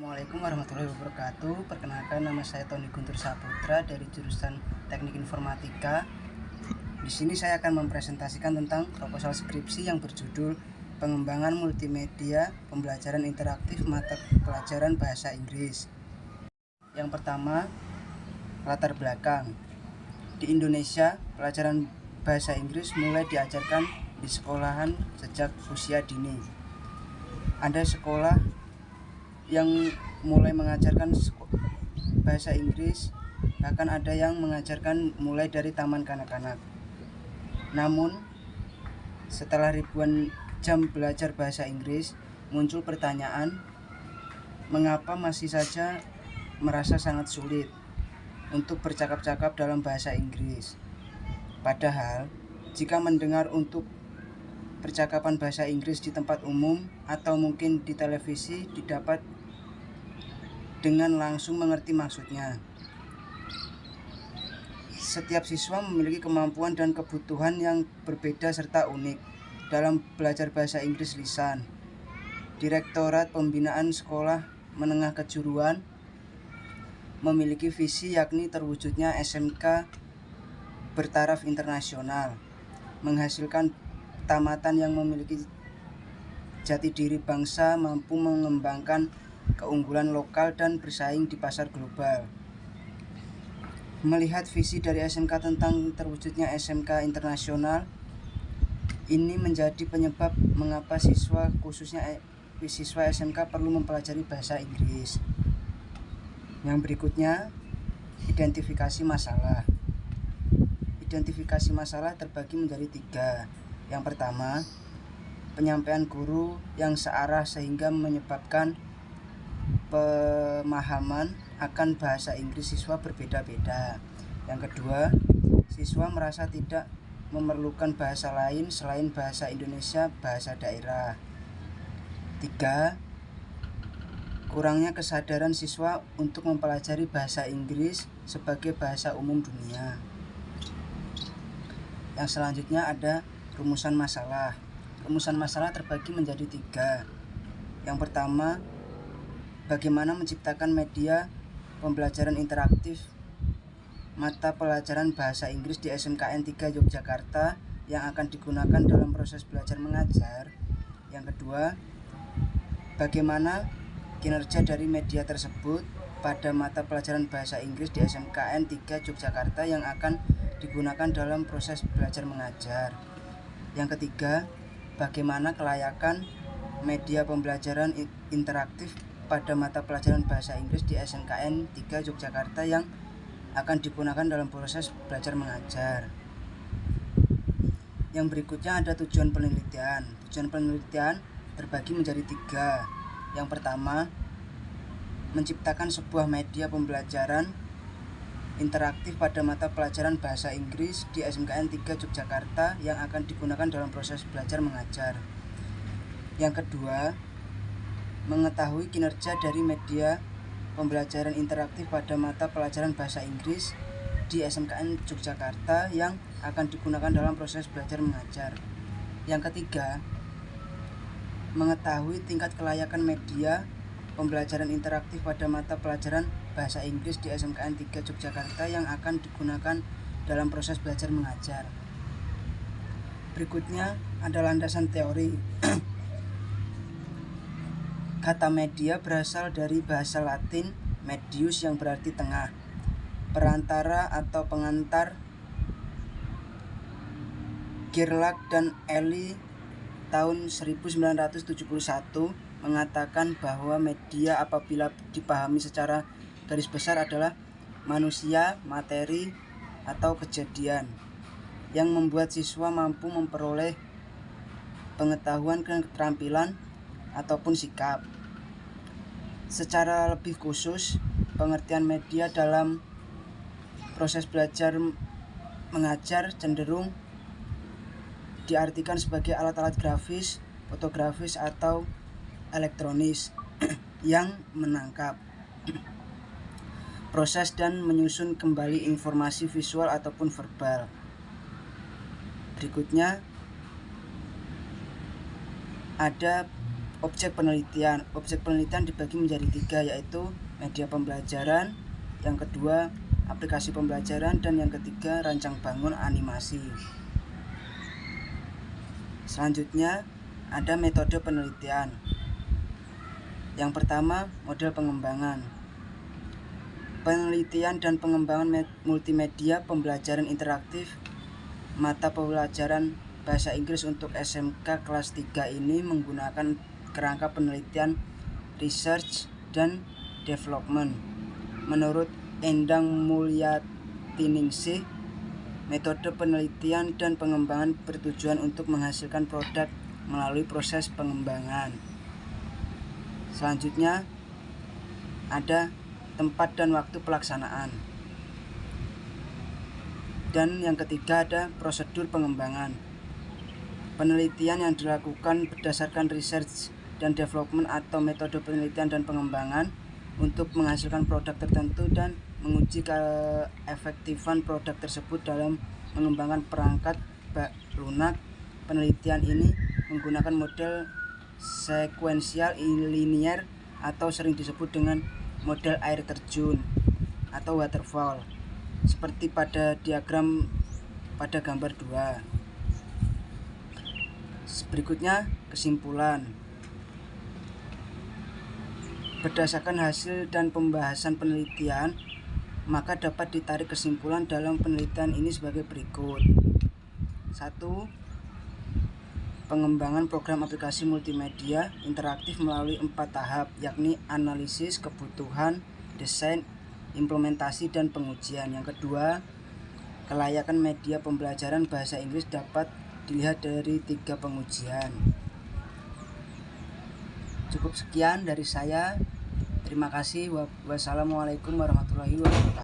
Assalamualaikum warahmatullahi wabarakatuh. Perkenalkan, nama saya Tony Guntur Saputra dari jurusan Teknik Informatika. Di sini saya akan mempresentasikan tentang proposal skripsi yang berjudul Pengembangan Multimedia Pembelajaran Interaktif Mata Pelajaran Bahasa Inggris. Yang pertama, latar belakang. Di Indonesia, pelajaran bahasa Inggris mulai diajarkan di sekolahan sejak usia dini. Ada sekolah yang mulai mengajarkan bahasa Inggris, bahkan ada yang mengajarkan mulai dari taman kanak-kanak. Namun, setelah ribuan jam belajar bahasa Inggris, muncul pertanyaan, mengapa masih saja merasa sangat sulit untuk bercakap-cakap dalam bahasa Inggris? Padahal, jika mendengar untuk percakapan bahasa Inggris di tempat umum atau mungkin di televisi didapat dengan langsung mengerti maksudnya. Setiap siswa memiliki kemampuan dan kebutuhan yang berbeda serta unik dalam belajar bahasa Inggris lisan. Direktorat Pembinaan Sekolah Menengah Kejuruan memiliki visi yakni terwujudnya SMK bertaraf internasional, menghasilkan tamatan yang memiliki jati diri bangsa, mampu mengembangkan keunggulan lokal dan bersaing di pasar global. Melihat visi dari SMK tentang terwujudnya SMK internasional, ini menjadi penyebab mengapa siswa, khususnya siswa SMK, perlu mempelajari bahasa Inggris. Yang berikutnya, identifikasi masalah. Identifikasi masalah terbagi menjadi 3. Yang pertama, penyampaian guru yang searah sehingga menyebabkan pemahaman akan bahasa Inggris siswa berbeda-beda. Yang kedua, siswa merasa tidak memerlukan bahasa lain selain bahasa Indonesia, bahasa daerah. 3. Kurangnya kesadaran siswa untuk mempelajari bahasa Inggris sebagai bahasa umum dunia. Yang selanjutnya ada rumusan masalah. Rumusan masalah terbagi menjadi 3. Yang pertama, bagaimana menciptakan media pembelajaran interaktif mata pelajaran bahasa Inggris di SMKN 3 Yogyakarta yang akan digunakan dalam proses belajar mengajar. Yang kedua, bagaimana kinerja dari media tersebut pada mata pelajaran bahasa Inggris di SMKN 3 Yogyakarta yang akan digunakan dalam proses belajar mengajar. Yang ketiga, bagaimana kelayakan media pembelajaran interaktif pada mata pelajaran bahasa Inggris di SMKN 3 Yogyakarta yang akan digunakan dalam proses belajar mengajar. Yang berikutnya ada tujuan penelitian. Tujuan penelitian terbagi menjadi 3. Yang pertama, menciptakan sebuah media pembelajaran interaktif pada mata pelajaran bahasa Inggris di SMKN 3 Yogyakarta yang akan digunakan dalam proses belajar mengajar. Yang kedua, mengetahui kinerja dari media pembelajaran interaktif pada mata pelajaran bahasa Inggris di SMKN Yogyakarta yang akan digunakan dalam proses belajar mengajar. Yang ketiga, mengetahui tingkat kelayakan media pembelajaran interaktif pada mata pelajaran bahasa Inggris di SMKN 3 Yogyakarta yang akan digunakan dalam proses belajar mengajar. Berikutnya ada landasan teori. Kata media berasal dari bahasa Latin medius yang berarti tengah, perantara atau pengantar. Gerlach dan Ely tahun 1971 mengatakan bahwa media apabila dipahami secara garis besar adalah manusia, materi, atau kejadian yang membuat siswa mampu memperoleh pengetahuan, keterampilan, ataupun sikap. Secara lebih khusus, pengertian media dalam proses belajar mengajar cenderung diartikan sebagai alat-alat grafis, fotografis, atau elektronis yang menangkap, proses dan menyusun kembali informasi visual ataupun verbal. Berikutnya ada Objek penelitian. Objek penelitian dibagi menjadi 3, yaitu media pembelajaran, yang kedua aplikasi pembelajaran, dan yang ketiga rancang bangun animasi. Selanjutnya ada metode penelitian. Yang pertama, model pengembangan. Penelitian dan pengembangan multimedia pembelajaran interaktif mata pelajaran bahasa Inggris untuk SMK kelas 3 ini menggunakan kerangka penelitian research dan development. Menurut Endang Mulyatiningsih, metode penelitian dan pengembangan bertujuan untuk menghasilkan produk melalui proses pengembangan. Selanjutnya ada tempat dan waktu pelaksanaan. Dan yang ketiga ada prosedur pengembangan. Penelitian yang dilakukan berdasarkan research dan development atau metode penelitian dan pengembangan untuk menghasilkan produk tertentu dan menguji keefektifan produk tersebut dalam mengembangkan perangkat lunak. Penelitian ini menggunakan model sekuensial linear atau sering disebut dengan model air terjun atau waterfall, seperti pada diagram pada gambar 2. Berikutnya kesimpulan. Berdasarkan hasil dan pembahasan penelitian, maka dapat ditarik kesimpulan dalam penelitian ini sebagai berikut. 1. Pengembangan program aplikasi multimedia interaktif melalui 4 tahap, yakni analisis, kebutuhan, desain, implementasi, dan pengujian. Yang kedua, kelayakan media pembelajaran bahasa Inggris dapat dilihat dari 3 pengujian. Cukup sekian dari saya. Terima kasih. Wassalamualaikum warahmatullahi wabarakatuh.